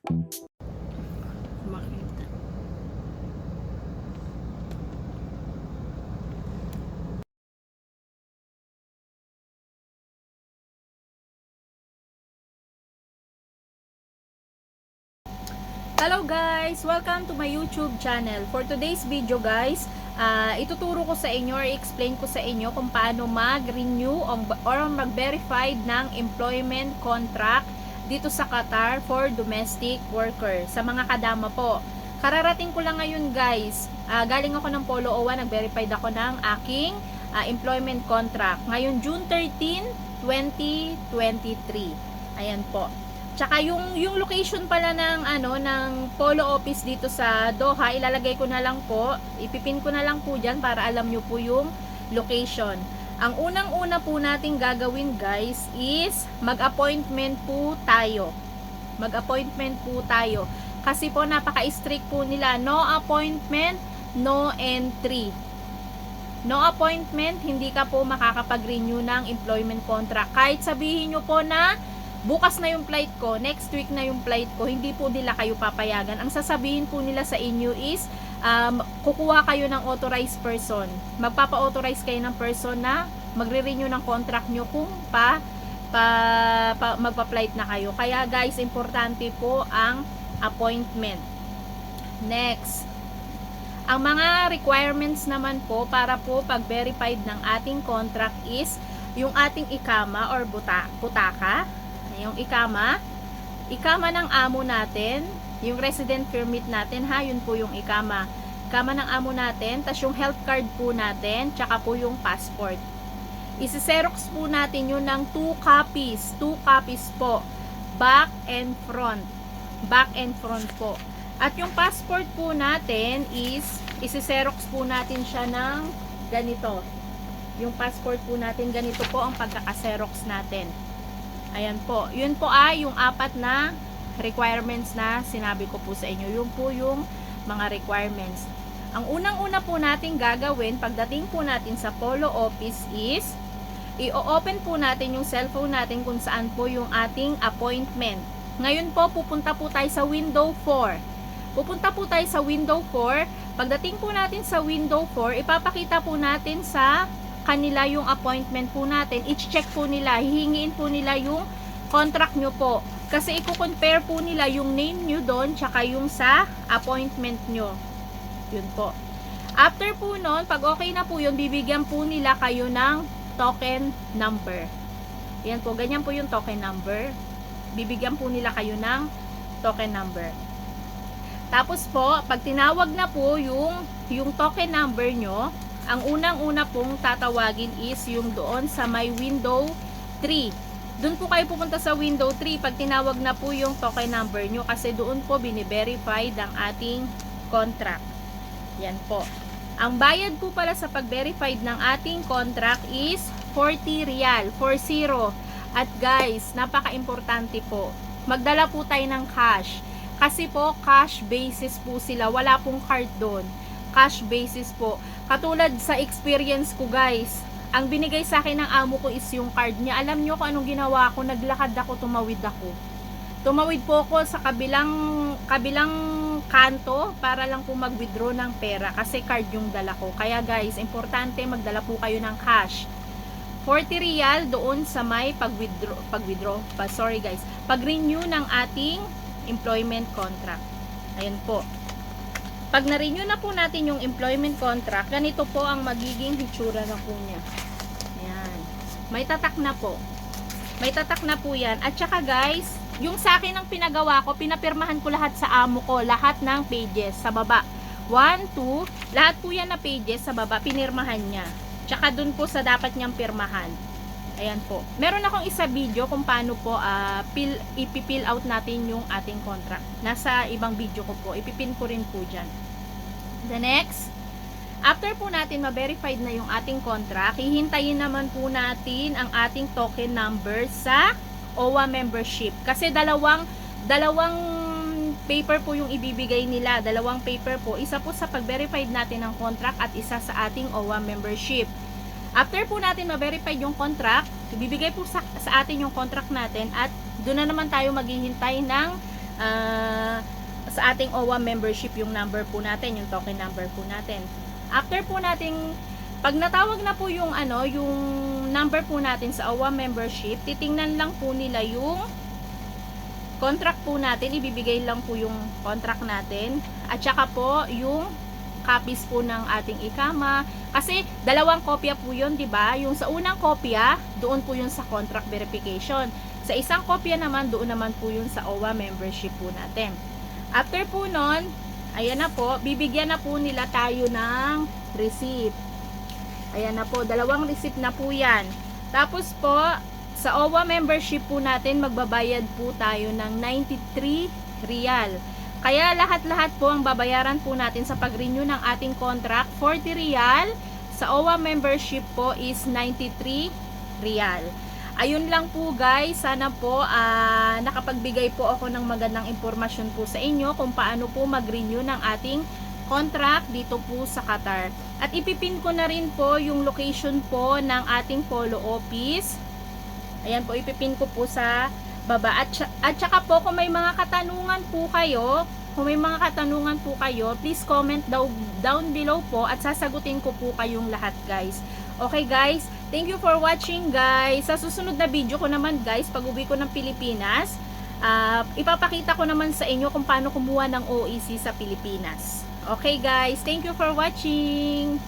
Makita. Hello guys! Welcome to my YouTube channel. For today's video guys, ituturo ko sa inyo or explain ko sa inyo kung paano mag-renew or mag-verify ng employment contract dito sa Qatar for domestic worker. Sa mga kadama po. Kararating ko lang ngayon guys. Galing ako ng Polo OWA, nag-verified ako ng aking employment contract. Ngayon June 13, 2023. Ayan po. Tsaka yung location pala ng ng Polo office dito sa Doha, ilalagay ko na lang po, ipipin ko na lang po diyan para alam niyo po yung location. Ang unang-una po nating gagawin guys is mag-appointment po tayo. Mag-appointment po tayo. Kasi po napaka-strict po nila, no appointment, no entry. No appointment, hindi ka po makakapag-renew ng employment contract. Kahit sabihin nyo po na bukas na yung flight ko, next week na yung flight ko, hindi po nila kayo papayagan. Ang sasabihin po nila sa inyo is, kukuha kayo ng authorized person. Magpapa-authorize kayo ng person na magre-renew ng contract nyo kung magpa-flight na kayo. Kaya guys, importante po ang appointment. Next, ang mga requirements naman po para po pag-verified ng ating contract is yung ating ikama or butaka, yung ikama ng amo natin, yung resident permit natin ha, yun po yung ikama ng amo natin, tas yung health card po natin, tsaka po yung passport. Isi-xerox po natin yun ng 2 copies po, back and front po. At yung passport po natin is isi-xerox po natin siya ng ganito. Yung passport po natin, ganito po ang pagkaka-xerox natin. Ayan po. Yun po ay yung 4 na requirements na sinabi ko po sa inyo. Yun po yung mga requirements. Ang unang-una po natin gagawin pagdating po natin sa Polo office is i-open po natin yung cellphone natin kung saan po yung ating appointment. Ngayon po, pupunta po tayo sa window 4. Pupunta po tayo sa window 4. Pagdating po natin sa window 4, ipapakita po natin sa kanila yung appointment po natin. I-check po nila, hihingiin po nila yung contract nyo po. Kasi i-compare po nila yung name nyo doon, tsaka yung sa appointment nyo. Yun po. After po nun, pag okay na po yun, bibigyan po nila kayo ng token number. Yan po, ganyan po yung token number. Bibigyan po nila kayo ng token number. Tapos po, pag tinawag na po yung token number nyo, ang unang-una pong tatawagin is yung doon sa may window 3. Doon po kayo pupunta sa window 3 pag tinawag na po yung token number nyo kasi doon po bini-verify ang ating contract. Yan po. Ang bayad po pala sa pag-verified ng ating contract is 40 rial, 40. At guys, napaka-importante po. Magdala po tayo ng cash. Kasi po, cash basis po sila. Wala pong card doon. Cash basis po. Katulad sa experience ko guys, ang binigay sa akin ng amo ko is yung card niya. Alam nyo kung anong ginawa ko? Naglakad ako, tumawid ako. Tumawid po ako sa kabilang kanto para lang po mag-withdraw ng pera kasi card yung dala ko. Kaya guys, importante magdala po kayo ng cash. 40 rial doon sa may pag-renew ng ating employment contract. Ayan po. Pag na-renew na po natin yung employment contract, ganito po ang magiging hitsura na po niya. Ayan. May tatak na po. May tatak na po yan. At saka guys, yung sa akin ang pinagawa ko, pinapirmahan ko lahat sa amo ko. Lahat ng pages sa baba. 1, 2, lahat po yan na pages sa baba, pinirmahan niya. Tsaka dun po sa dapat niyang pirmahan. Ayan po. Meron akong isa video kung paano po ipipill out natin yung ating contract. Nasa ibang video ko po. Ipipin ko rin po dyan. The next, after po natin ma-verified na yung ating contract, hihintayin naman po natin ang ating token number sa OWA membership. Kasi dalawang paper po yung ibibigay nila. Dalawang paper po. Isa po sa pag-verified natin ng contract at isa sa ating OWA membership. After po natin ma-verify yung contract, ibibigay po sa atin yung contract natin at doon na naman tayo maghihintay ng sa ating OWA membership yung number po natin, yung token number po natin. After po nating pag natawag na po yung yung number po natin sa OWA membership, titingnan lang po nila yung contract po natin, ibibigay lang po yung contract natin at saka po yung copies po ng ating ikama kasi dalawang kopya po yun, di ba? Yung sa unang kopya, doon po yun sa contract verification. Sa isang kopya naman, doon naman po yun sa OWA membership po natin. After po nun, ayan na po, bibigyan na po nila tayo ng receipt. Ayan na po, dalawang receipt na po yan. Tapos po, sa OWA membership po natin, magbabayad po tayo ng 93 real. Kaya lahat-lahat po ang babayaran po natin sa pag-renew ng ating contract, 40 real. Sa OWA membership po is 93 real. Ayun lang po guys, sana po nakapagbigay po ako ng magandang impormasyon po sa inyo kung paano po mag-renew ng ating contract dito po sa Qatar. At ipipin ko na rin po yung location po ng ating polo office. Ayan po, ipipin ko po sa baba. At saka po, kung may mga katanungan po kayo, please comment down below po at sasagutin ko po kayong lahat guys. Okay guys, thank you for watching guys. Sa susunod na video ko naman guys, pag uwi ko ng Pilipinas, ipapakita ko naman sa inyo kung paano kumuha ng OEC sa Pilipinas. Okay guys, thank you for watching.